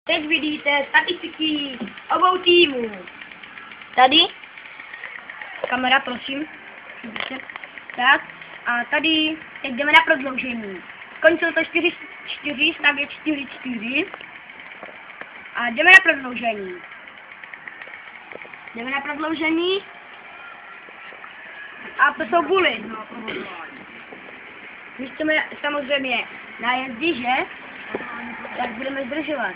Teď vidíte statistiky obou týmů. Tady. Kamera, prosím. Tak. A tady teď jdeme na prodloužení. Skončilo to 4-4, stav je 4-4. A jdeme na prodloužení. Jdeme na prodloužení. A to jsou buly. My chceme samozřejmě nájezdy, že? Tak budeme zdržovat.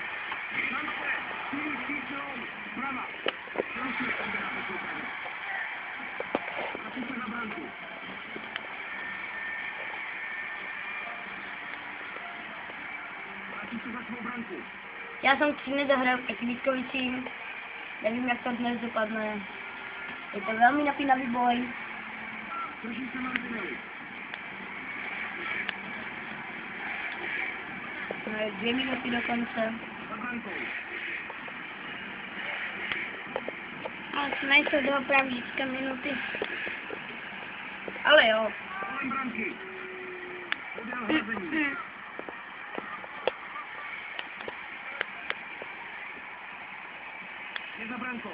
Já jsem 3 dny zahrál k Vítkovicím. Nevím, jak to dnes dopadne. Je to velmi napínavý boj. No je 2 minuty do konce. Ale to nejsou doopravdické minuty. Ale jo. Je za brankou.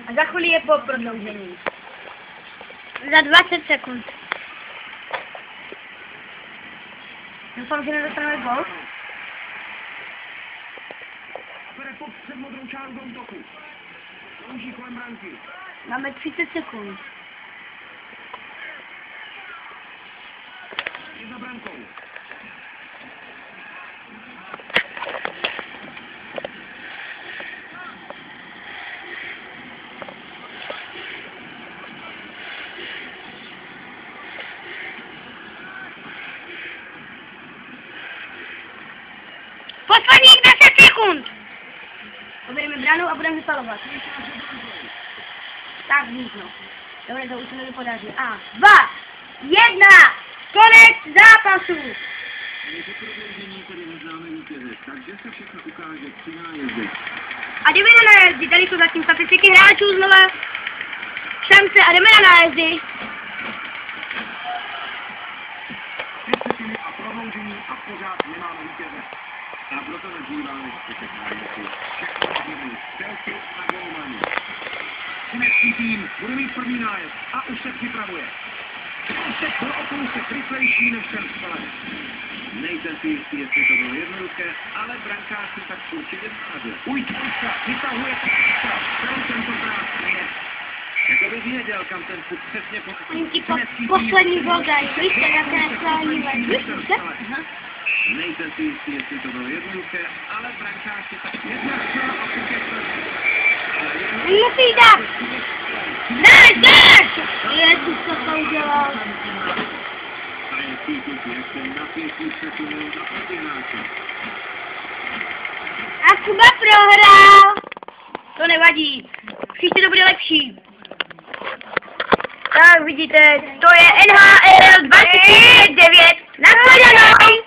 A za chvíli je po prodloužení. Za 20 sekund. Doufám, že nedostaneme gol. Bere pop před modrou čárou do útoku. Klouží kolem branky. Máme 30 sekund. Je za brankou. Posledních 10 sekund. Pobereme bránu a budeme vypalovat. Tak vníkno. Dobře, to už se nevypodaří. A 2, 1, konec zápasu. Je to prodloužení, tedy neznáme vítěze, takže se všechno ukáže při nájezdy. A jdeme na nájezdy, tady jsou zatím statistiky hráčů znova. Šance a jdeme na nájezdy. 5 sekund a prodloužení a pořád nemáme vítěze. A proto nazýváme zbytek nájezdy. Všechno rozhodný, střelci a golmani. Třinecký tým bude mít první nájezd a už se připravuje. Teď pro okousek rychlejší než ten střelec. Nejsem si jistý, jestli to bylo jednoduché, ale brankář si tak určitě scházel. Ujčka, vytahuje Kučka, kterou tentokrát je. Jako by věděl, kam ten puk přesně Oni ti poslední gol dají, víš, jak je neslání víš? Nejsem si jistý, jestli to bylo jednoduché, ale brankář si tak jedna střela a puk je první. Musí dát! Dáš! Jezus, co to udělal? A je cítit, jak se napětí přesunul na protináče. A Kuba prohrál! To nevadí. Příště to bude lepší. Tak vidíte, to je NHL 29. Na shledanou!